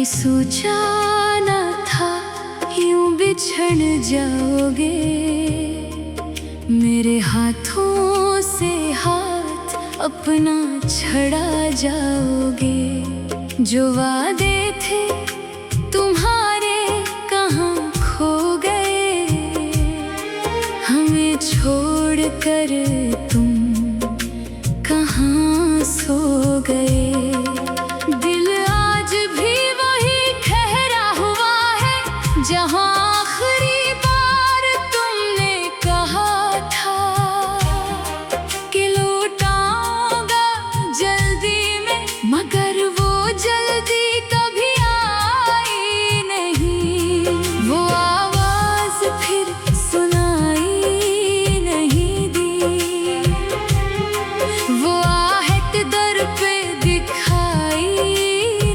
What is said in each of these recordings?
सोचा न था यूं बिछड़ जाओगे, मेरे हाथों से हाथ अपना छड़ा जाओगे। जो वादे थे तुम्हारे कहाँ खो गए, हमें छोड़ कर तुम कहाँ सो गए। दिल आज भी वही ठहरा हुआ है जहाँ आखिरी बार तुमने कहा था कि लौटाऊंगा जल्दी में, मगर वो जल्दी कभी आई नहीं। वो आवाज फिर सुनाई नहीं दी, वो आहट दर पे दिखाई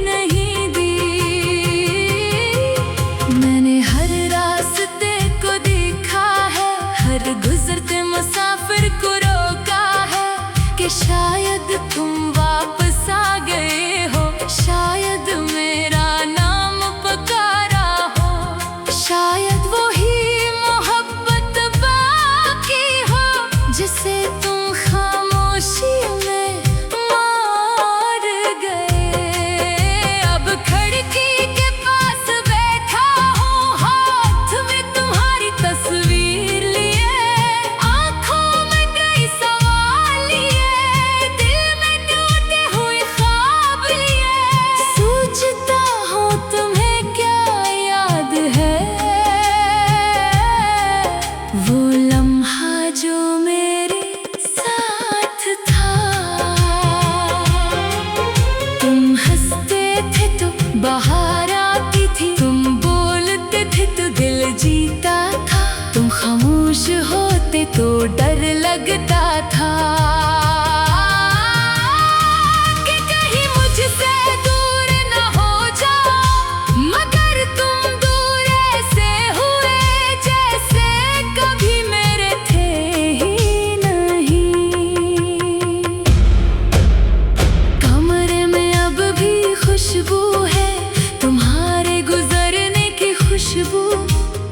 नहीं दी। मैंने हर रास्ते को देखा है, हर गुजरते मुसाफिर को रोका है कि शायद तुम वापस आ गए हो, शायद मेरा नाम पुकारा हो, शायद वही मोहब्बत बाकी हो जिसे तुम खामोशी में मार गए। अब खिड़की के पास बैठा हूँ, हाथ में तुम्हारी तस्वीर लिए, आंखों में कई सवाल लिए, दिल में टूटे हुए ख्वाब लिए। सोचता हूँ तुम्हें क्या याद है, वो लम्हा जो मेरे साथ था। तुम हंसते थे तो बाहर आती थी, तुम बोलते थे तो दिल जीता था, तुम खामोश होते तो डर लगता था कि कहीं मुझसे दूर न हो जाओ। मगर तुम दूर ऐसे हुए जैसे कभी मेरे थे ही नहीं। कमरे में अब भी खुशबू है तुम्हारे गुजरने की खुशबू,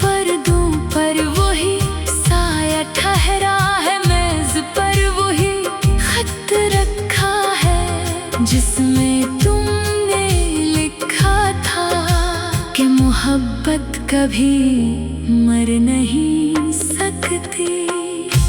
पर्दों पर वही साया ठहरा है, मेज पर वही खत रखा है जिसमें तुमने लिखा था कि मोहब्बत कभी मर नहीं सकती।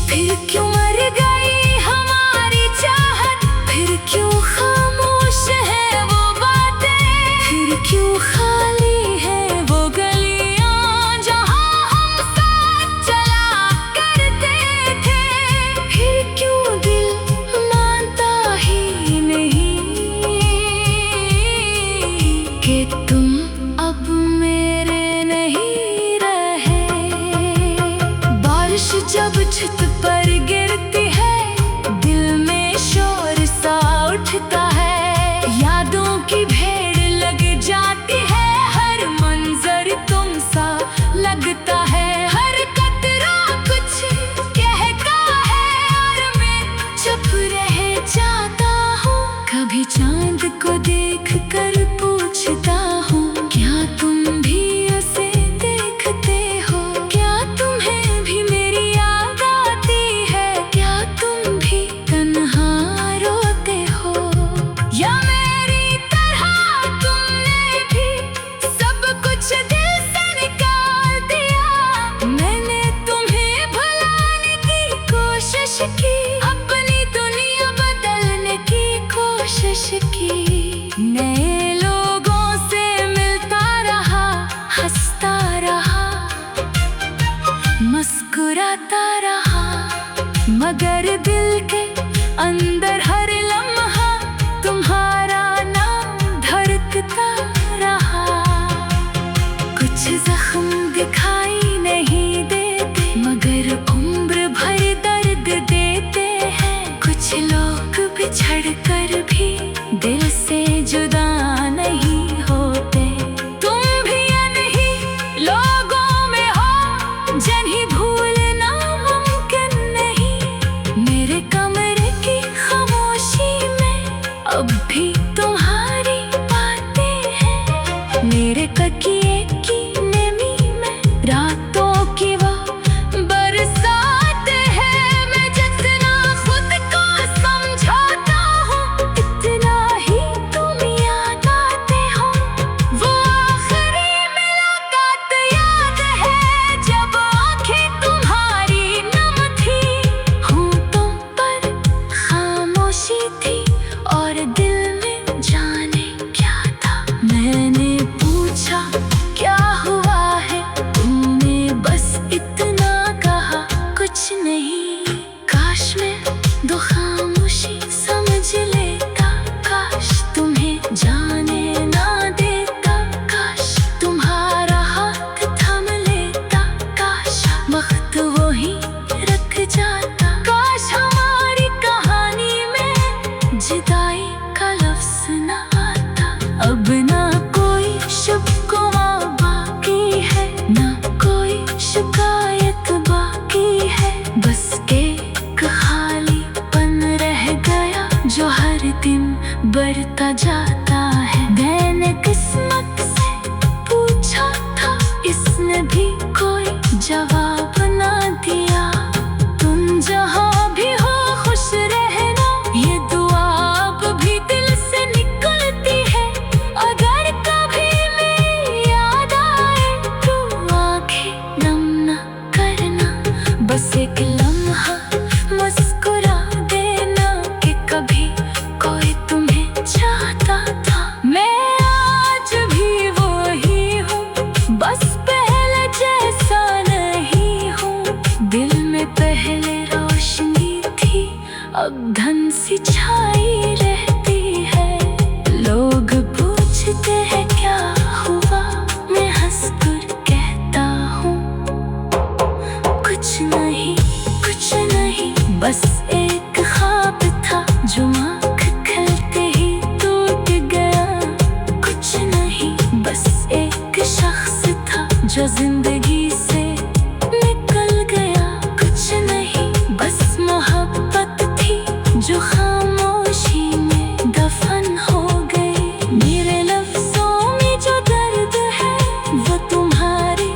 फिर क्यों मर गई हमारी चाहत, फिर क्यों खामोश है वो बातें, फिर क्यों खाली है वो गलियां जहां हम साथ चला करते थे। फिर क्यों दिल मानता ही नहीं कि तुम अब मेरे नहीं रहे। बारिश जब छत पर गिरती है, दिल में शोर सा उठता है, यादों की भीड़ लग जाती है, हर मंजर तुम सा लगता है, हर कतरा कुछ कहता है और मैं चुप रह जाता हूँ। कभी चांद को देख कर पूछता हूँ, क्या तुम भी उसे देखते हो, क्या तुम्हें भी मेरी याद आती है, क्या तुम भी तन्हा रोते हो, या मेरी तरह तुमने भी सब कुछ दिल से निकाल दिया। मैंने तुम्हें भुलाने की कोशिश की, अपनी दुनिया बदलने की कोशिश की, नए लोगों से मिलता रहा, हंसता रहा, मुस्कुराता रहा, मगर दिल के अंदर हर लम्हा तुम्हारा नाम धड़कता रहा। कुछ जख्म दिखाई नहीं देते, मगर उम्र भर दर्द देते हैं। कुछ लोग बिछड़ कर भी दिल से जुदा नहीं होते। तुम भी अनही लोगों में हो जिन्हें भूलना मुमकिन नहीं। मेरे कमरे की खामोशी एक लम्हा मुस्कुरा देना कि कभी कोई तुम्हें चाहता था। मैं आज भी वही हूँ, बस पहले जैसा नहीं हूँ। दिल में पहले रोशनी थी, अब धन सी छाई रहती है। लोग पूछते हैं क्या हुआ, मैं हंसकर कहता हूँ कुछ नहीं, कुछ नहीं, बस एक ख्वाब था जो आँख खुलते ही टूट गया। कुछ नहीं, बस एक शख्स था जो जिंदगी से निकल गया। कुछ नहीं, बस मोहब्बत थी जो खामोशी में दफन हो गई। मेरे लफ्जों में जो दर्द है वो तुम्हारे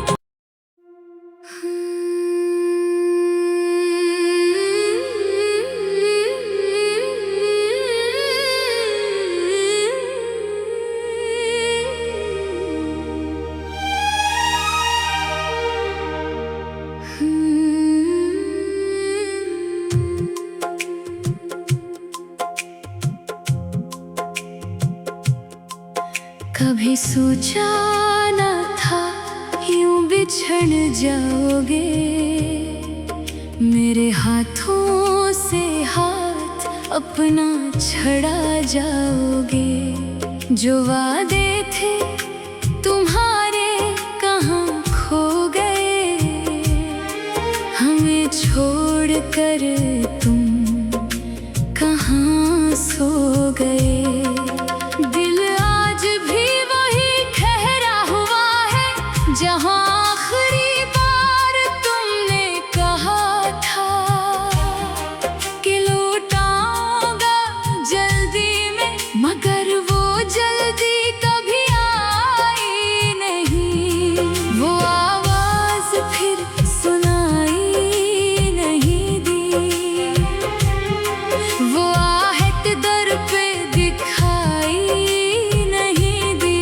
कभी सोचा न था यूं बिछड़ जाओगे। मेरे हाथों से हाथ अपना छड़ा जाओगे। जो वादे थे तुम्हारे कहाँ खो गए, हमें छोड़कर तुम कहाँ सो गए। जहाँ आखिरी बार तुमने कहा था कि लौटाऊंगा जल्दी में, मगर वो जल्दी कभी आई नहीं। वो आवाज फिर सुनाई नहीं दी, वो आहट दर पे दिखाई नहीं दी।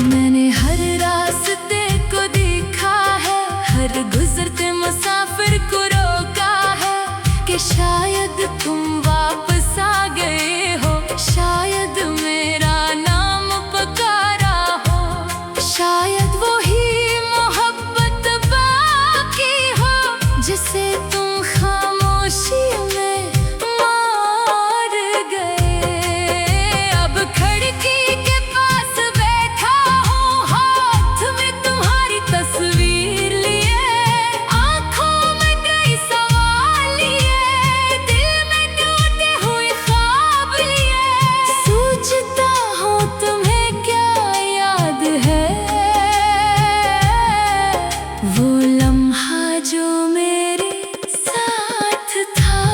मैंने हर रास्ते को देखा है, हर गुजरते मुसाफिर को रोका है कि शायद तुम वापस आ गए हो, शायद मेरा नाम पुकारा हो, शायद वही मोहब्बत बाकी हो जिसे तुम खामोशी में मार गए। अब खिड़की के पास बैठा हूँ, हाथ में तुम्हारी तस्वीर लिए, आँखों में कई सवाल लिए, दिल में टूटे हुए ख्वाब लिए। सोचता हूँ तुम्हें क्या याद है, वो लम्हा जो मेरे साथ था।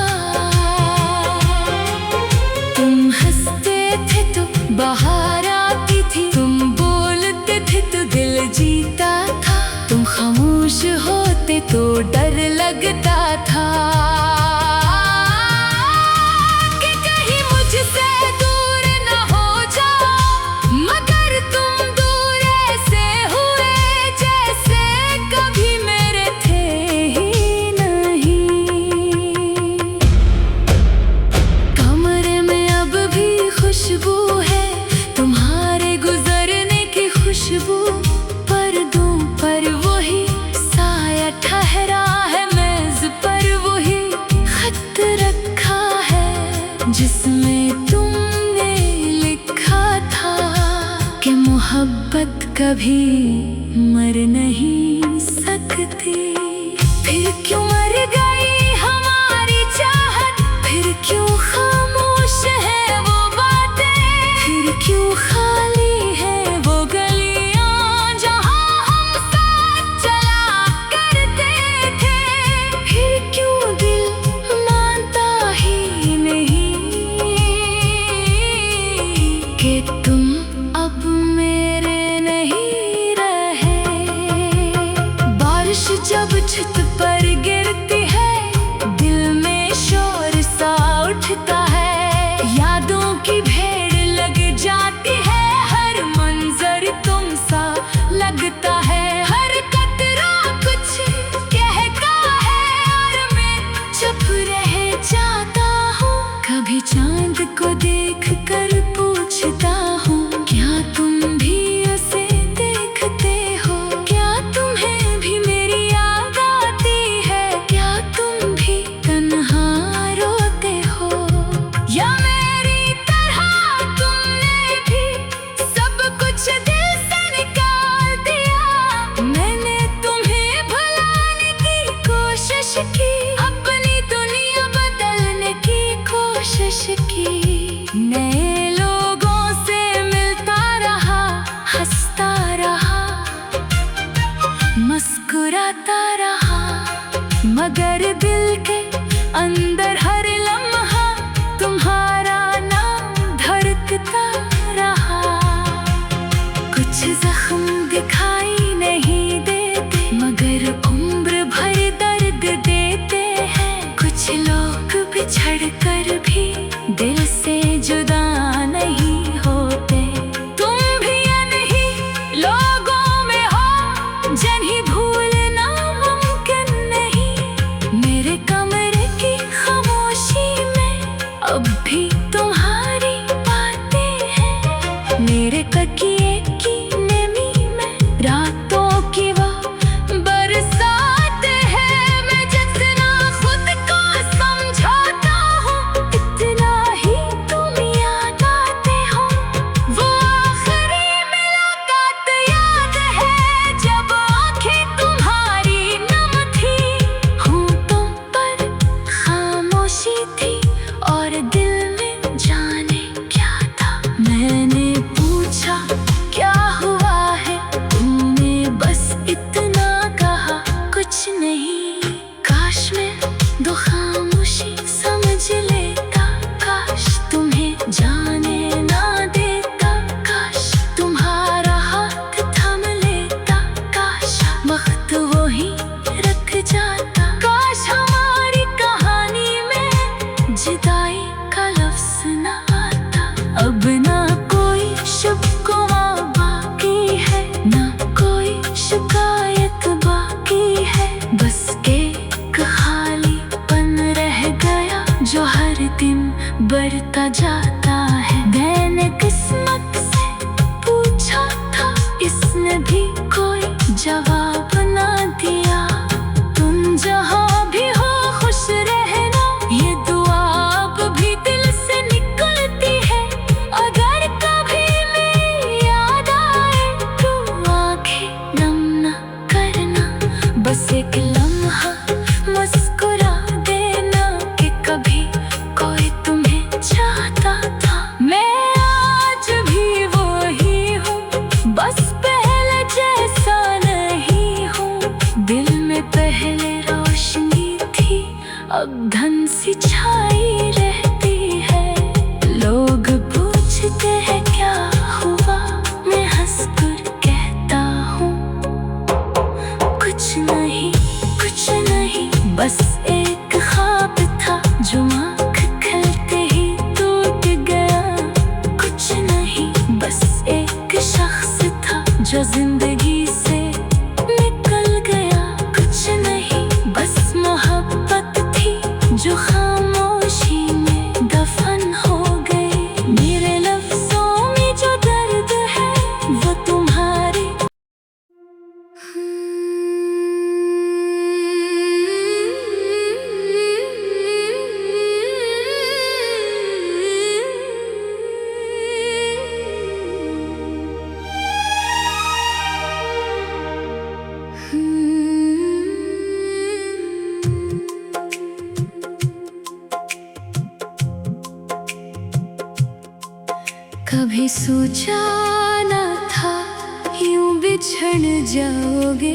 तुम हंसते थे तो बाहर आती थी, तुम बोलते थे तो दिल जीता था, तुम खामोश होते तो डर लगता था कि कहीं मुझसे दूर न हो जाओ। मगर तुम दूर ऐसे हुए जैसे कभी मेरे थे ही नहीं। कमरे में अब भी खुशबू है तुम्हारे गुजरने की खुशबू, पर्दों पर वही साया ठहरा है, मेज पर वही खत रखा है जिसमें तुमने लिखा था कि मोहब्बत कभी मर नहीं सकती। फिर क्यों मर गई हमारी चाहत, फिर क्यों खामोश है वो बातें, फिर क्यों खाली है वो गलियां जहाँ हम साथ चला करते थे। फिर क्यों दिल मानता ही नहीं कि तुम अब मेरे नहीं रहे। बारिश जब छत पर गिरती है, दिल में शोर सा उठता है। मुस्कुराता रहा, मगर दिल के अंदर हर लम्हा तुम्हारा नाम धड़कता रहा। कुछ जख्म दिखाई नहीं देते, मगर उम्र भर दर्द देते हैं। कुछ लोग बिछड़ कर भी दिल से जुदा नहीं होते। तुम भी अनही लोगों में हो, जिन्हें भूलना मुमकिन नहीं। मेरे कमरे की खामोशी में अब भी तुम्हारी बातें हैं। मेरे तकिए की नमी में रातों की वो बरसात है। मैं जितना खुद को समझाता हूँ, इतना ही तुम याद आते हो। वो आखिरी मुलाकात याद है, जब आंखें तुम्हारी नम थी। होंठों पर खामोशी थी और दिल में जाने क्या था। मैंने पूछा क्या हुआ है, तुमने बस इतना कहा कुछ नहीं। काश मैं दो खामोशी समझ लेता, काश तुम्हें जाने ना देता। काश तुम्हारा हाथ थाम लेता, काश वक्त वो ही रख जाता। काश हमारी कहानी में जुदाई का लफ्ज़ ना आता। अब ना कोई शिकवा बाकी है, ना कोई शिकायत बाकी है। बस एक खालीपन रह गया, जो हर दिन बढ़ता जाता है। मैंने किस्मत से पूछा था, इसने भी कोई जवाब ना दिया। तुम जहाँ भी हो खुश रहना, ये दुआ अब भी दिल से निकलती है। अगर कभी मेरी याद आए तो आंखें नम न करना। बस एक लम्हा मुस्कुरा देना कि कभी कोई तुम्हें चाहता था। मैं आज भी वही हूँ, बस पहले जैसा नहीं हूँ। दिल में पहले रोशनी थी, अब धन सी छाई रहती है। लोग पूछते हैं क्या हुआ, मैं हंसकर कहता हूँ कुछ नहीं, कुछ नहीं। बस एक ख्वाब था, जो आँख खुलते ही टूट गया। कुछ नहीं, बस एक शख्स था, जो जिंदगी से निकल गया। कुछ नहीं, बस मोहब्बत थी, जो खामोशी में दफन हो गई। मेरे लफ्ज़ों में जो दर्द है, वो तुम्हारे कभी सोचा न था यूं बिछड़ जाओगे।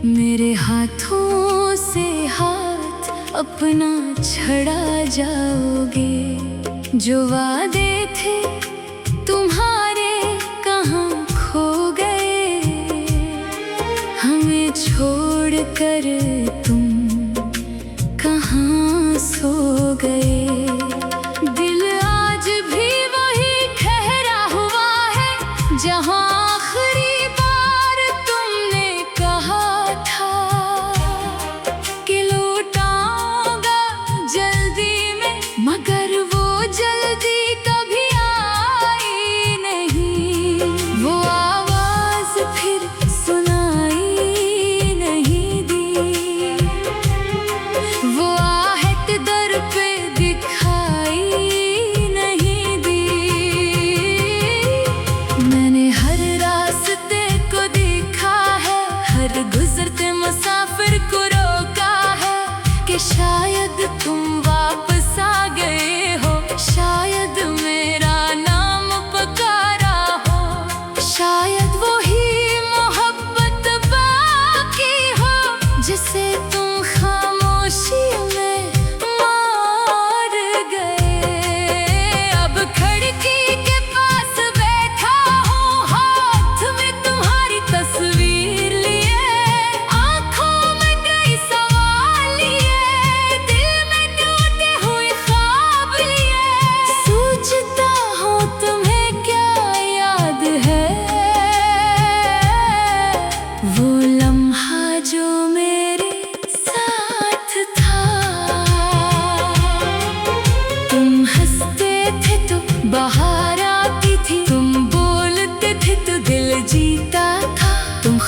मेरे हाथों से हाथ अपना छड़ा जाओगे। जो वादे थे तुम्हारे कहाँ खो गए, हमें छोड़ कर तुम कहाँ सो गए। जहाँ आखिरी बार तुमने कहा था कि लौटाऊंगा जल्दी में, मगर वो जल्दी कभी आई नहीं। वो आवाज फिर सुनाई नहीं दी, वो आहट दर पे दिख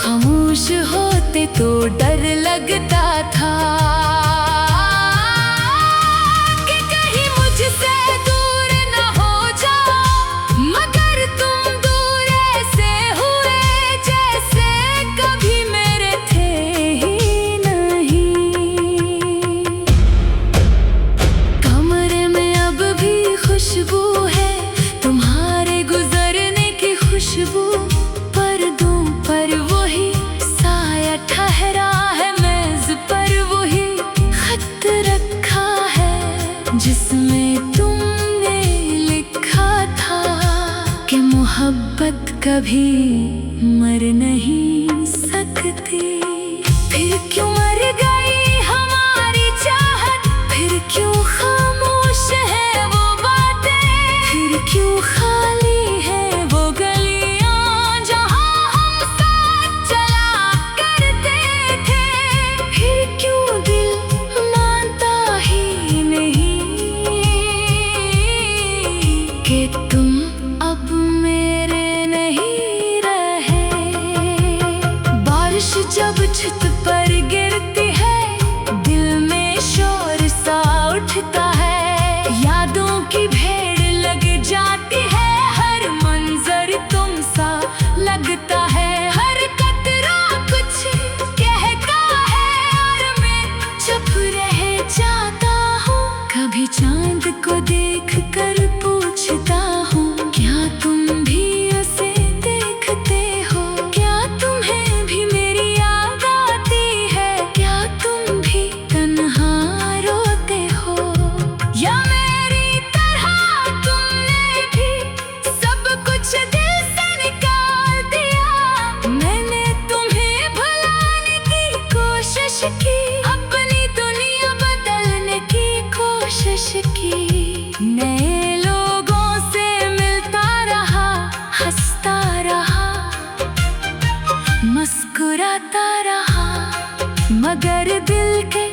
खामोश होते तो डर लगता था कि कहीं मुझसे दूर न हो जाओ, मगर तुम दूर ऐसे हुए जैसे कभी मेरे थे ही नहीं। कमरे में अब भी खुशबू है तुम्हारे गुजरने की खुशबू, पर्दों पर वही साया ठहरा है, मेज पर वही खत रखा है जिसमें तुमने लिखा था कि मोहब्बत कभी मर नहीं सकती। फिर क्यों मर गई हमारी चाहत, फिर क्यों खामोश है वो बातें, फिर क्यों खाली है वो गलियां जहां हम साथ चला करते थे, फिर क्यों दिल मानता ही नहीं कि तुम अब मेरे नहीं रहे। बारिश जब छत पर गिरती है दिल में शोर सा उठता है, यादों की भीड़ लग जाती है, हर मंजर तुम सा लगता है, हर कतरा कुछ कहता है और मैं चुप रह जाता हूँ। कभी चांद को देख कर पूछता हूँ क्या तुम भी उसे देखते हो, क्या तुम्हें भी मेरी याद आती है, क्या तुम भी तन्हा रोते हो, या मेरी तरह तुमने भी सब कुछ दिल से निकाल दिया। मैंने तुम्हें भुलाने की कोशिश की, अपनी दुनिया बदलने की कोशिश की, नए लोगों से मिलता रहा, हंसता रहा, मुस्कुराता रहा, मगर दिल के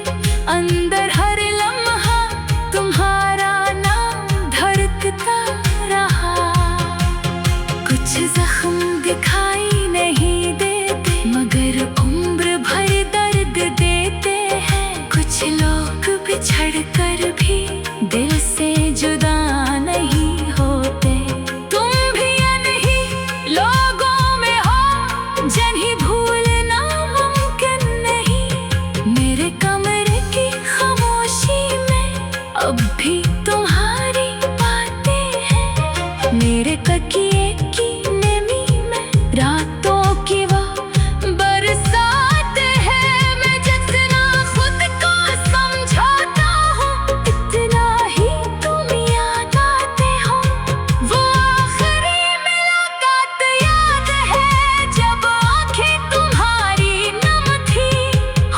अंदर हर लम्हा तुम्हारा नाम धड़कता रहा। कुछ जख्म दिखाई नहीं देते मगर उम्र भर दर्द देते हैं, कुछ लोग बिछड़ कर भी दिल से जुदा नहीं होते। तुम भी नहीं लोगों में हो जिन्हें भूलना मुमकिन नहीं, मेरे कमरे की खामोशी में अब भी तुम्हारी बातें हैं, मेरे तकिए की नमी में रातों की वो बरसात है। मैं जितना खुद को समझाता हूँ इतना ही तुम याद आते हो, वो आखिरी मुलाकात याद है जब आंखें तुम्हारी नम थी,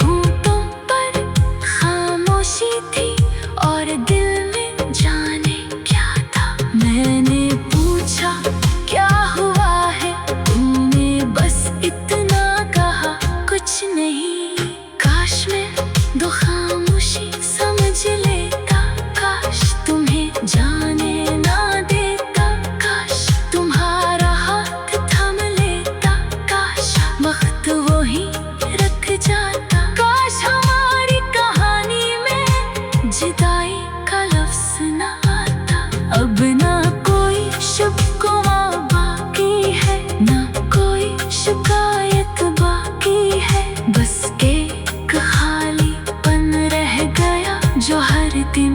होंठों पर खामोशी थी और दिल में जाने क्या था। मैंने पूछा क्या हुआ है, तुमने बस इतना कहा कुछ नहीं। काश मैं दो खामोशी समझ लेता, काश तुम्हें जाने ना देता, काश तुम्हारा हाथ थम लेता, काश वक्त वही रख जाता, काश हमारी कहानी में जुदाई का लफ्ज ना आता। अब ना कोई शिकवा बाकी है, ना कोई शिकायत बाकी है, बस एक खालीपन रह गया जो हर दिन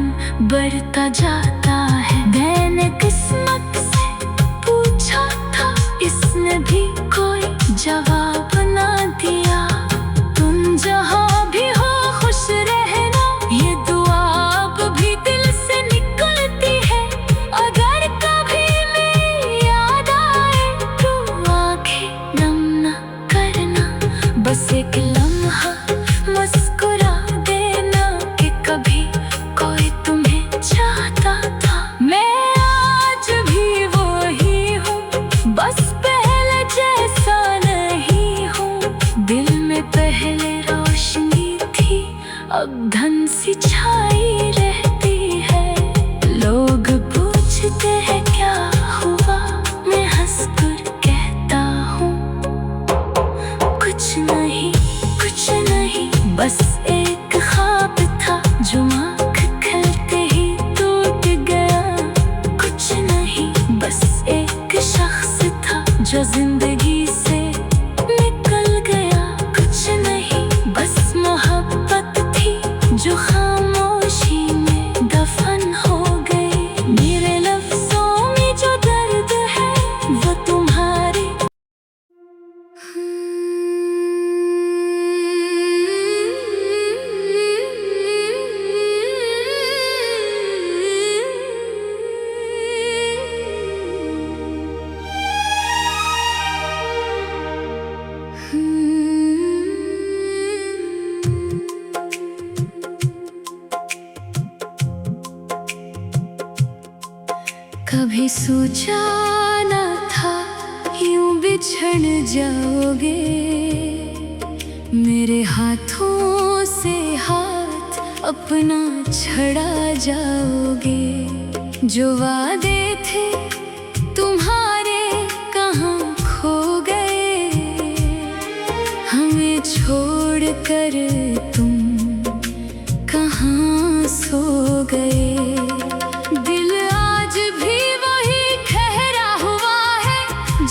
बढ़ता जाता है। मैंने किस्मत से पूछा था, इसने भी कोई जवाब ना दिया। तुम जहाँ भी हो खुश रहना, ये दुआ अब भी दिल से निकलती है। अगर कभी मेरी याद आए तो आंखें नम न करना, बस एक लम्हा मुस्कुरा देना कि कभी कोई तुम्हें चाहता था। मैं आज भी वही हूँ, बस पहले जैसा नहीं हूँ। दिल में पहले रोशनी थी, अब धन सी छाई रहती है। लोग पूछते हैं क्या हुआ, मैं हंस कर कहता हूँ कुछ कुछ नहीं, कुछ नहीं, बस एक ख्वाब था जो आँख खुलते ही टूट गया। कुछ नहीं, बस एक शख्स था जो जिंदगी से निकल गया। कुछ नहीं, बस मोहब्बत थी जो खामोशी में दफन हो गई। मेरे लफ्जों में जो दर्द है वो तुम्हारे कभी सोचा न था यूं बिछड़ जाओगे। मेरे हाथों से हाथ अपना छड़ा जाओगे। जो वादे थे तुम्हारे कहाँ खो गए। हमें छोड़ कर तुम कहाँ सो गए।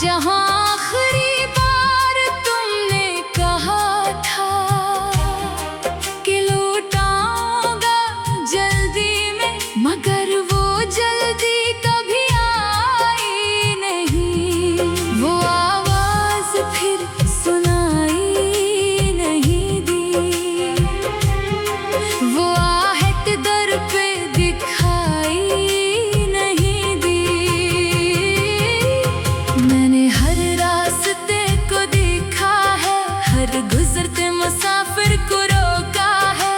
जहाँ आखिरी बार तुमने कहा था कि लौटाऊंगा जल्दी में, मगर वो जल्दी कभी आई नहीं। वो आवाज फिर सुनाई नहीं दी। वो आहट दर पे दिखाई नहीं दी। मैंने हर रास्ते को देखा है, हर गुजरते मुसाफिर को रोका है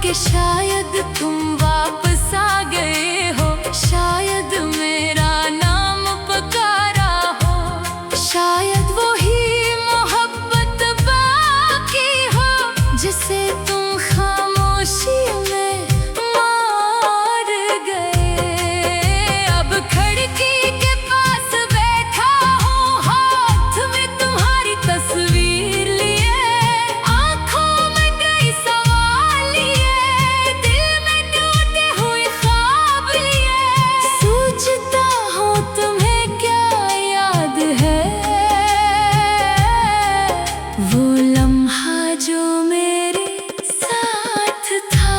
कि शायद तुम वापस आ गए हो। शायद मेरा नाम पुकारा हो। शायद वो ही मोहब्बत बाकी हो जिसे तुम खामोशी में मार गए। अब खिड़की के पास बैठा हूँ, हाथ में तुम्हारी तस्वीर लिए, आँखों में कई सवाल लिए, दिल में टूटे हुए ख्वाब लिए। सोचता हूँ तुम्हें क्या याद है वो लम्हा जो मेरे साथ था।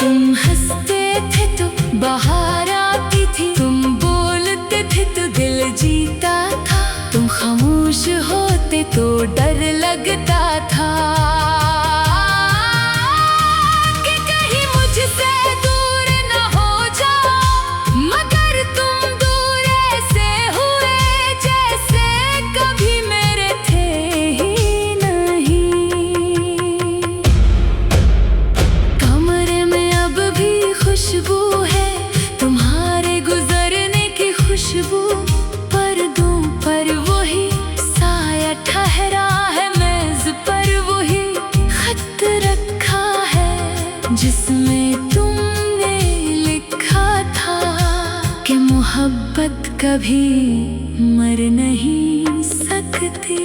तुम हंसते थे तो बाहर आती थी, तुम बोलते थे तो दिल जीता था। तुम खामोश होते तो डर लगता था कि कहीं मुझसे दूर न हो जाओ। मगर तुम दूर ऐसे हुए जैसे कभी मेरे थे ही नहीं। कमरे में अब भी खुशबू है तुम्हारे गुजरने की खुशबू। पर्दों पर वही साया ठहरा है, मेज पर वही खत रखा है जिसमें तुमने लिखा था कि मोहब्बत कभी मर नहीं सकती।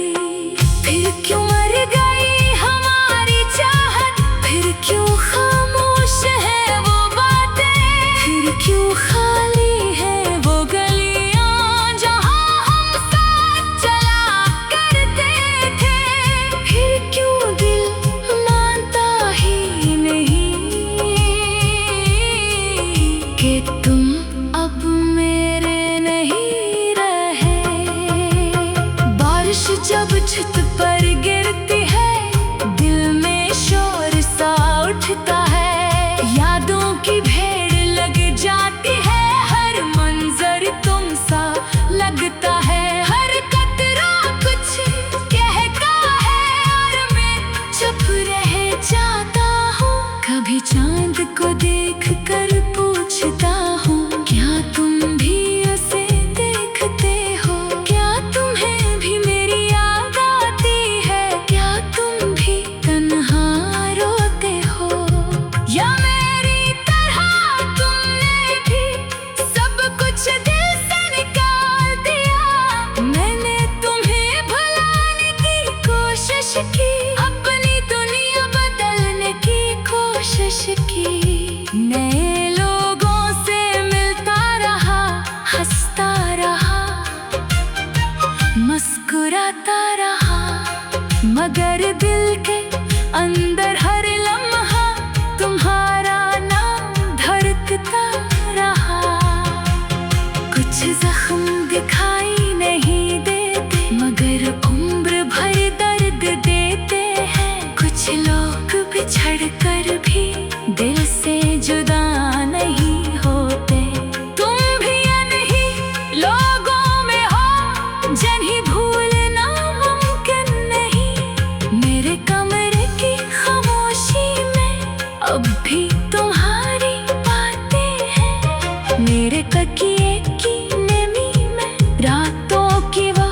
फिर क्यों मर गई हमारी चाहत, फिर क्यों खामोश है वो बातें, फिर क्यों खाली है वो गलियां जहाँ हम साथ चला करते थे। फिर क्यों दिल मानता ही नहीं कि तुम अब मेरे नहीं रहे। बारिश जब छत पर गिरती है, दिल में शोर सा उठता है। यादों की भीड़ लग जाती है, हर मंजर तुम सा लगता है। हर कतरा कुछ कहता है और मैं चुप रह जाता हूँ। कभी चांद को देख कर पूछता हूँ, क्या तुम भी उसे देखते हो? क्या तुम्हें भी मेरी याद आती मुस्कुराता रहा, मगर दिल के अंदर हर लम्हा तुम्हारा नाम धड़कता रहा। कुछ जख्म दिखाई नहीं देते, मगर उम्र भर दर्द देते हैं। कुछ लोग बिछड़ कर भी दिल से जुदा नहीं होते। तुम भी अनही लोगों में हो जिन्हें भूलना मुमकिन नहीं। मेरे कमरे की खामोशी में अब भी तुम्हारी बातें हैं। मेरे तकिए की नमी में रातों की वो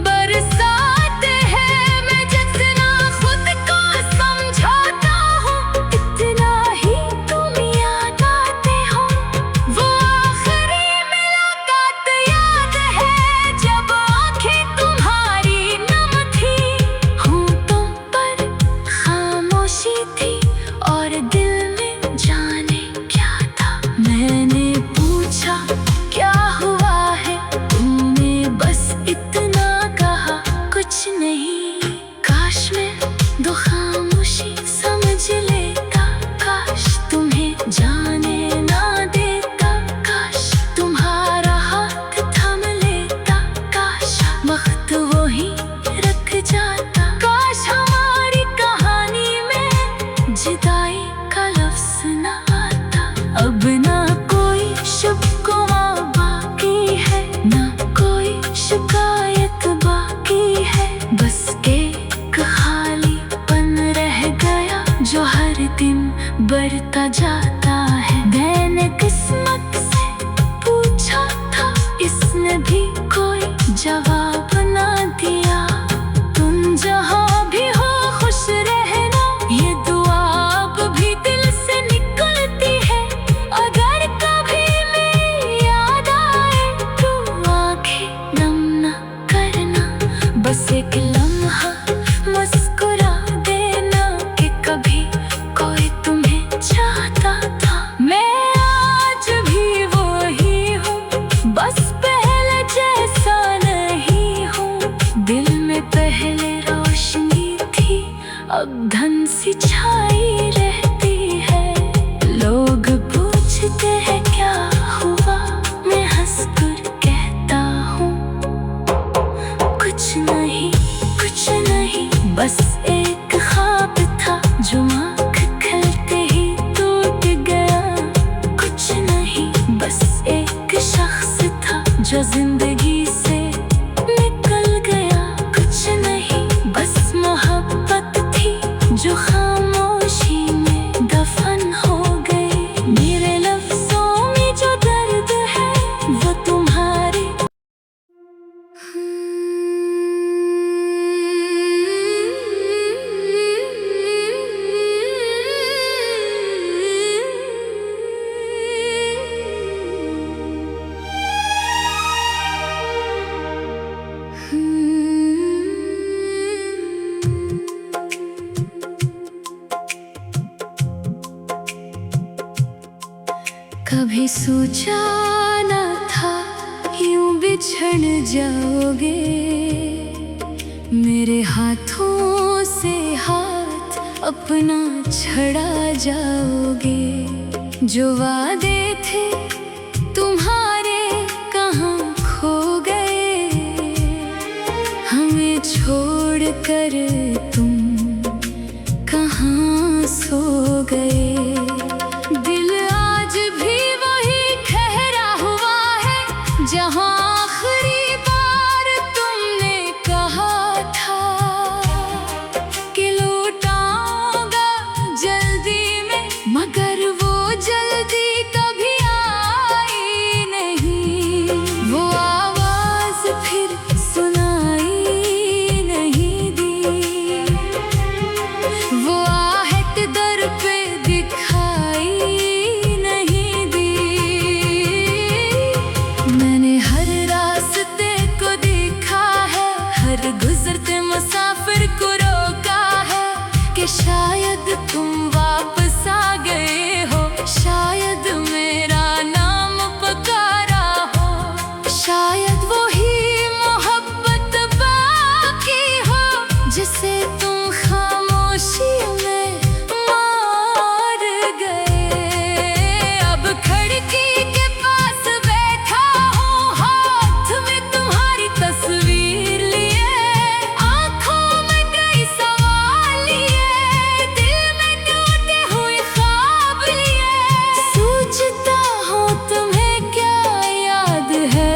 बरसात है। मैं जितना खुद को समझाता हूँ, इतना ही तुम याद आते हो। वो आखिरी मुलाकात याद है जब आंखें तुम्हारी नम थी। होंठों पर खामोशी थी और दिल में जाने क्या था। मैंने पूछा क्या हुआ है, तुमने बस इतना कहा कुछ नहीं। काश मैं दो खामोशी समझ लेता, काश तुम्हें जाने ना देता, काश तुम्हारा हाथ थम लेता, काश वक्त वही रख जाता। काश हमारी कहानी में जुदाई का लफ्ज न आता। अब ना कोई शिकवा बाकी है, ना कोई शिकायत बाकी है। बस एक खालीपन रह गया जो हर दिन बढ़ता जाता है। मैंने किस्मत से पूछा था, इसने भी कोई जवाब ना दिया। तुम जहाँ भी हो खुश रहना, ये दुआ अब भी दिल से निकलती है। अगर कभी मेरी याद आए तो आंखें नम न करना, बस एक लम्हा मुस्कुरा देना कि कभी कोई तुम्हें चाहता था। मैं आज भी वही हूँ, बस पहले जैसा नहीं हूँ। दिल में पहले रोशनी थी, अब धन सी छाई रहती है। लोग पूछते हैं क्या हुआ, मैं हंसकर कहता हूँ कुछ नहीं, कुछ नहीं। बस एक ख्वाब था जो आँख खुलते ही टूट गया। कुछ नहीं, बस एक शख्स था जो जिंदगी से निकल गया। कुछ नहीं, बस मोहब्बत थी जो खामोशी में दफन हो गई। मेरे लफ्जों में जो दर्द है वो तुम्हारे कभी सोचा न था यूं बिछड़ जाओगे। मेरे हाथों से हाथ अपना छड़ा जाओगे। जो वादे थे तुम्हारे कहाँ खो गए, हमें छोड़ कर तुम कहाँ सो गए। दिल आज भी वही ठहरा हुआ है जहाँ आखिरी बार तुमने कहा था कि लौटाऊंगा जल्दी में, मगर वो जल्दी कभी आई नहीं। वो आवाज फिर सुनाई नहीं दी, वो आहट दर पे दिखाई नहीं दी। मैंने हर रास्ते को देखा है, हर गुजरते मुसाफिर को रोका है कि शायद तुम वापस आ गए हो, शायद मेरा नाम पुकारा हो, शायद वो ही मोहब्बत बाकी जिसे तुम खामोशी में मार गए। अब खिड़की के पास बैठा हूँ, हाथ में तुम्हारी तस्वीर लिए, आंखों में कई सवाल लिए, दिल में टूटे हुए ख्वाब लिए। सोचता हूँ तुम्हें क्या याद है,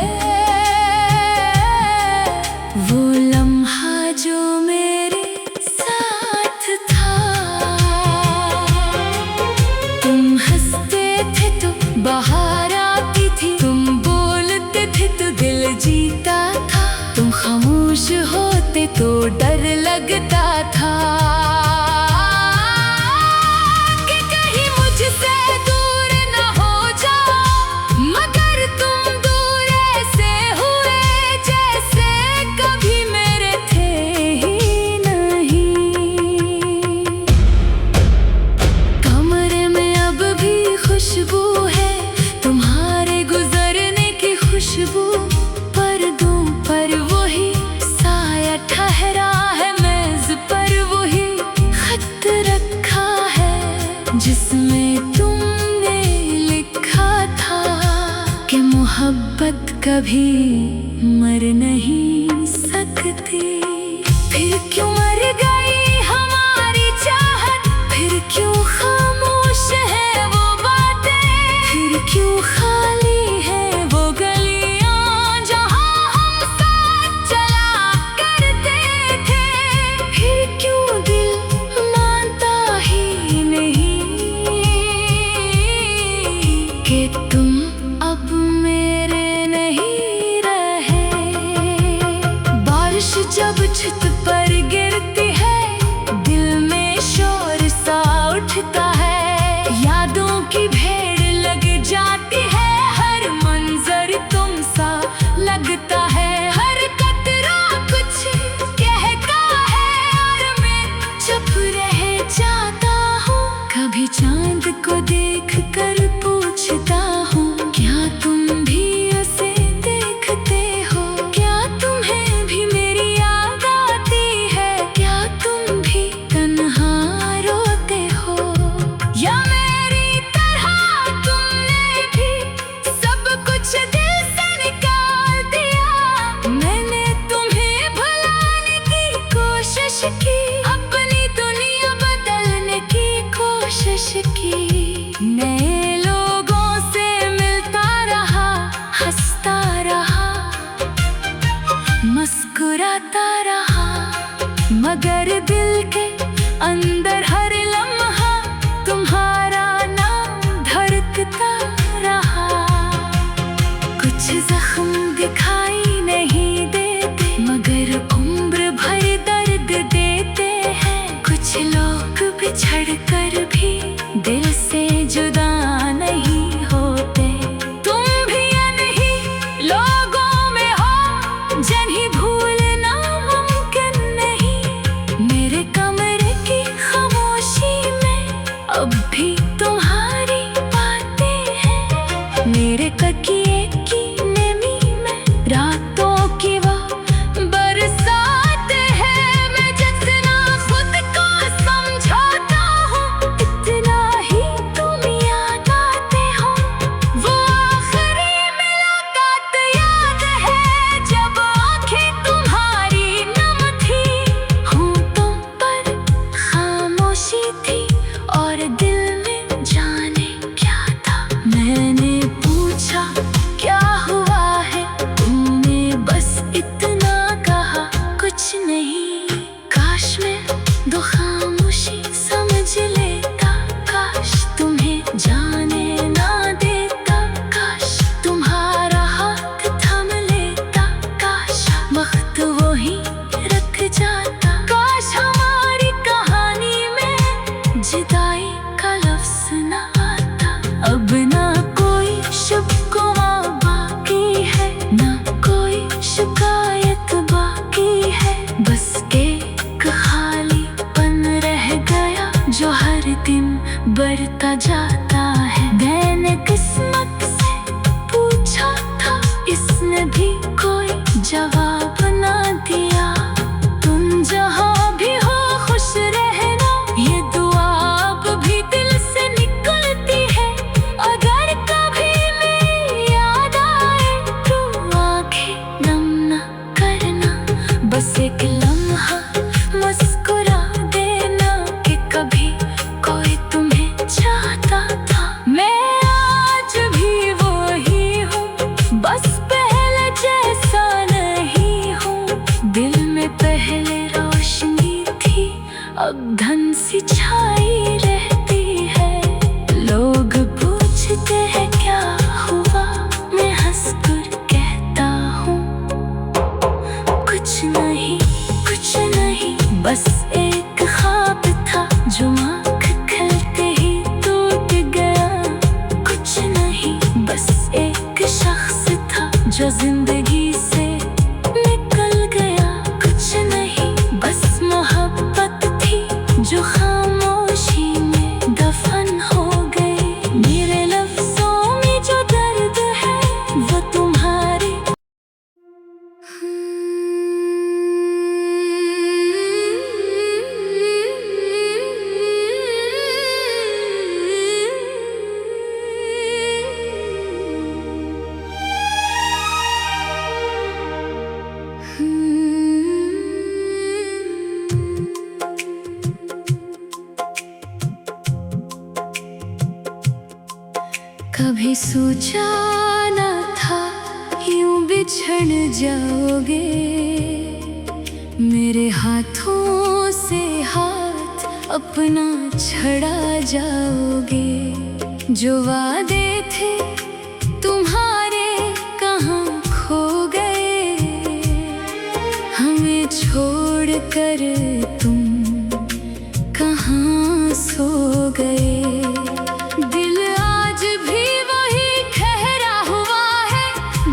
वो लम्हा जो मेरे साथ था। तुम हंसते थे तो बाहर आती थी, तुम बोलते थे तो दिल जीता था, तुम खामोश होते तो डर लगता था कि कहीं मुझसे दूर न हो जाओ। मगर तुम दूर ऐसे हुए जैसे कभी मेरे थे ही नहीं। कमरे में अब भी खुशबू है तुम्हारे गुजरने की खुशबू, पर्दों पर वही साया ठहरा है, मेज पर वही खत रखा है जिसमें तुमने लिखा था कि मोहब्बत कभी मर नहीं सकती। फिर क्यों मर गई हमारी चाहत, फिर क्यों खामोश है वो बातें, फिर क्यों खाली है वो गलियां जहां हम साथ चला करते थे। फिर क्यों दिल मानता ही नहीं कि तुम अब मेरे नहीं रहे। बारिश जब छत पर गिरती है, दिल में शोर सा उठता है, यादों की भीड़ लग जाती है, हर मंजर तुम सा लगता है, हर कतरा कुछ कहता है और मैं चुप रह जाता हूँ। कभी चांद को देख कर पूछता हूँ, क्या तुम भी उसे देखते हो, क्या तुम्हें भी मेरी याद आती है, क्या तुम भी तन्हा रोते हो, या मेरी तरह तुमने भी सब कुछ दिल से निकाल दिया। मैंने तुम्हें भुलाने की कोशिश की, अपनी दुनिया बदलने की कोशिश की, नए लोगों से मिलता रहा, हंसता रहा, मुस्कुराता रहा, मगर दिल के अंदर हर लम्हा तुम्हारा नाम धड़कता रहा। कुछ जख्म दिखाई नहीं देते, मगर उम्र भर दर्द देते हैं। कुछ लोग बिछड़ कर भी दिल से जुदा नहीं होते। तुम भी अनही लोगों में हो जिन्हें भूलना मुमकिन नहीं। मेरे कमरे की खामोशी में अब भी तुम्हारी बातें हैं, मेरे तकिए की नमी में रातों की वो बरसात है। मैं जितना खुद को समझाता हूँ, इतना ही तुम याद आते हो। वो आखिरी मुलाकात याद है जब आंखें तुम्हारी नम थी, होंठों पर खामोशी थी और दिल में जाने क्या था। मैंने पूछा क्या हुआ है, तुमने बस इतना कहा कुछ नहीं। काश मैं दो खामोशी समझ लेता, काश तुम्हें जाने ना देता, काश तुम्हारा हाथ थम लेता, काश वक्त वही रख जाता, काश हमारी कहानी में जुदाई का लफ्ज़ ना आता। अब ना कोई शिकवा बाकी है, ना कोई शिकायत बाकी है, बस एक खालीपन रह गया जो हर दिन बढ़ता जाता है। मैंने किस्मत से पूछा था, इसने भी कोई जवाब ना दिया। तुम जहाँ लम्हा मुस्कुरा देना कि कभी कोई तुम्हें चाहता था। मैं आज भी वही हूँ, बस पहले जैसा नहीं हूँ। दिल में पहले रोशनी थी, अब धन सी छाई रहती है। लोग पूछते हैं क्या हुआ, मैं हंसकर कहता हूँ कुछ नहीं, कुछ नहीं, बस एक ख्वाब था जो आँख खुलते ही टूट गया। कुछ नहीं, बस एक शख्स था जो जिंदगी से निकल गया। कुछ नहीं, बस मोहब्बत थी जो खामोशी में दफन हो गई। मेरे लफ्जों में जो दर्द है वो तुम्हारे कभी सोचा न था यूं बिछड़ जाओगे। मेरे हाथों से हाथ अपना छड़ा जाओगे। जो वादे थे तुम्हारे कहाँ खो गए, हमें छोड़ कर तुम कहाँ सो गए।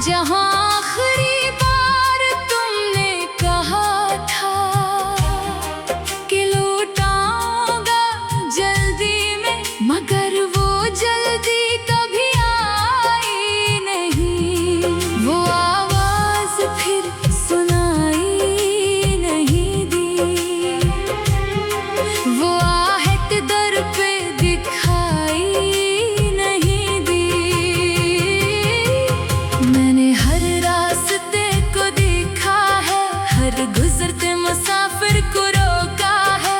जहाँ आखिरी बार तुमने कहा था कि लौटाऊंगा जल्दी में, मगर वो जल्दी कभी आई नहीं। वो आवाज फिर सुनाई नहीं दी, वो आहट दर पे दिखाई नहीं दी। मैंने हर रास्ते को देखा है, हर गुजरते मुसाफिर को रोका है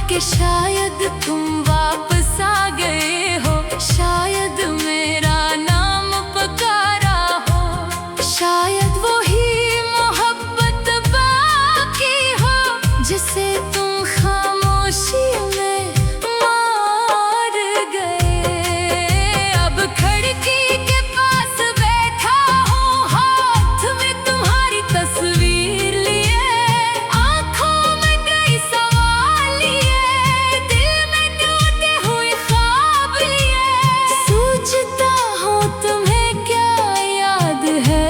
कि शायद तुम वापस आ गए हो, शायद मेरा नाम पुकारा हो, शायद वही मोहब्बत बाकी हो जिसे तुम खामोशी में मार गए। अब खिड़की के पास बैठा हूँ, हाथ में तुम्हारी तस्वीर लिए, आँखों में कई सवाल लिए, दिल में टूटे हुए ख्वाब लिए। सोचता हूँ तुम्हें क्या याद है,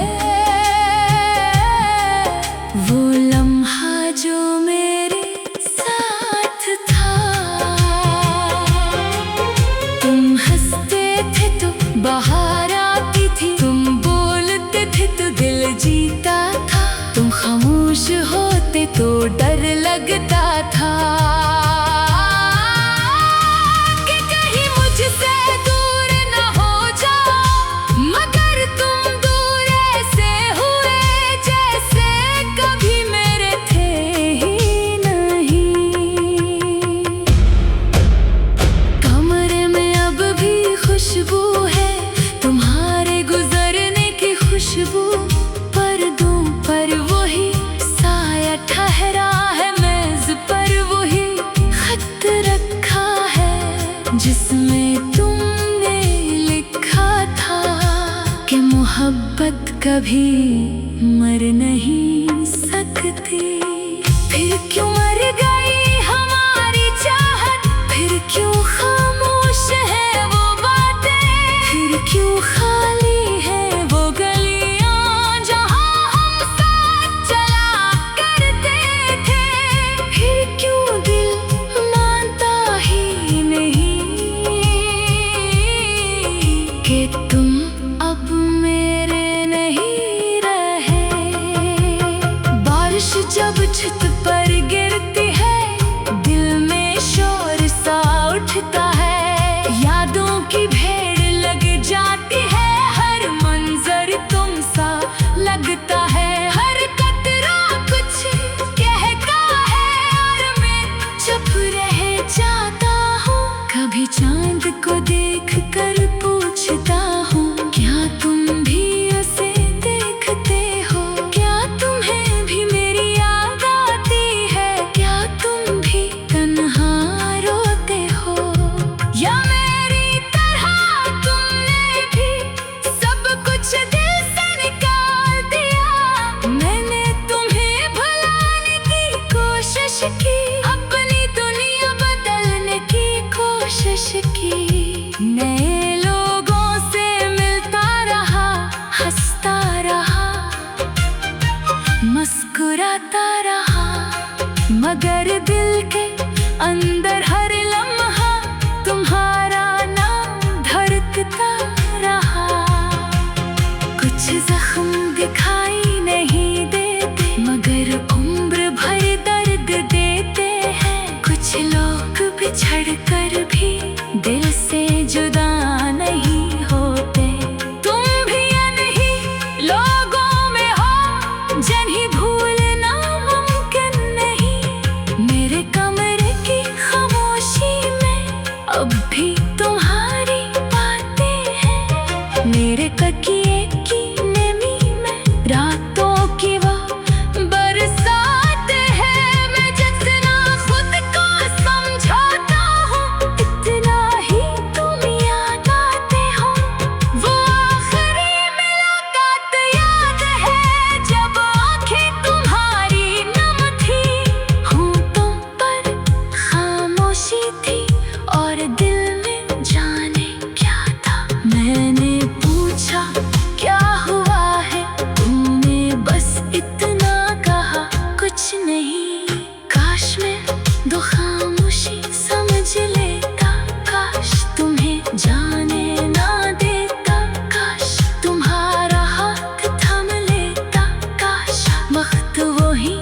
वो लम्हा जो मेरे साथ था। तुम हंसते थे तो बाहर आती थी, तुम बोलते थे तो दिल जीता था, तुम खामोश होते तो डर लगता था कि कहीं मुझसे दूर न हो जाओ। मगर तुम दूर ऐसे हुए जैसे कभी मेरे थे ही नहीं। कमरे में अब भी खुशबू है तुम्हारे गुजरने की खुशबू, पर्दों पर वही साया ठहरा है, मेज पर वही खत रखा है जिसमें तुमने लिखा था कि मोहब्बत कभी मर नहीं सकती। फिर क्यों मर गई हमारी चाहत, फिर क्यों खामोश है वो बातें, फिर क्यों खाली है वो गलियां जहां हम साथ चला करते थे। फिर क्यों दिल मानता ही नहीं कि तुम अब मेरे नहीं रहे। बारिश जब छत पर गिरती है, दिल में शोर सा उठता है, यादों की भीड़ लग जाती है। मगर दिल के अंदर हर लम्हा तुम्हारा नाम धड़कता रहा। कुछ जख्म दिखाई नहीं देते मगर उम्र भर दर्द देते हैं। कुछ लोग बिछड़ कर भी दिल से जुदा नहीं होते। तुम भी अनही लोगों में हो जिन्हें भूलना मुमकिन नहीं। मेरे कमरे की खामोशी में अब भी तुम्हारी बातें हैं। मेरे तकिए की नमी में रातों की वो बरसात है। मैं जितना खुद को समझाता हूँ इतना ही तुम याद आते हो। वो आखिरी मुलाकात याद है जब आँखें तुम्हारी नम थी। होंठों पर खामोशी थी और दिल में जाने क्या था। मैंने पूछा क्या हुआ है, तुमने बस इतना कहा कुछ नहीं। काश मैं दो खामोशी समझ लेता, काश तुम्हें जाने ना देता, काश तुम्हारा हाथ थम लेता, काश वक्त वही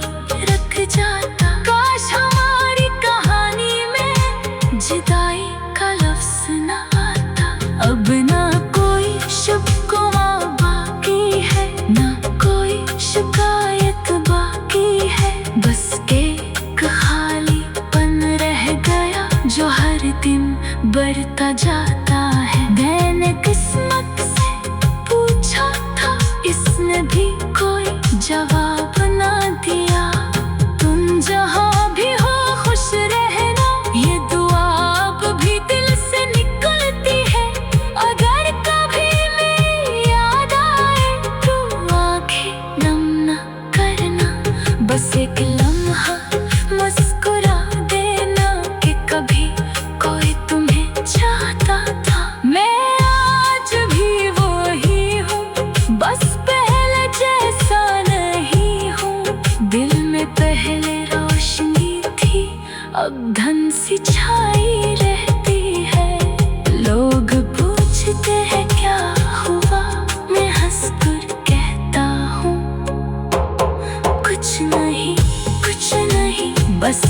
रख जाता। काश हमारी कहानी में जुदाई का लफ्ज़ ना आता। अब ना कोई शिकवा बाकी है, ना कोई शिकायत बाकी है। बस एक खालीपन रह गया जो हर दिन बढ़ता जाता है। मैंने किस्मत से पूछा था, इसने भी कोई जवाब ना दिया। तुम जहाँ भी हो खुश रहना, ये दुआ अब भी दिल से निकलती है। अगर कभी मेरी याद आए तो आंखें नम ना करना, बस एक लम्हा मुस्कुरा देना कि कभी कोई तुम्हें चाहता था। मैं आज भी वही हूँ, बस पहले जैसा नहीं हूँ। दिल में पहले रोशनी थी, अब धन सी छाई रहती है। लोग पूछते हैं क्या हुआ, मैं हंसकर कहता हूँ कुछ नहीं, बस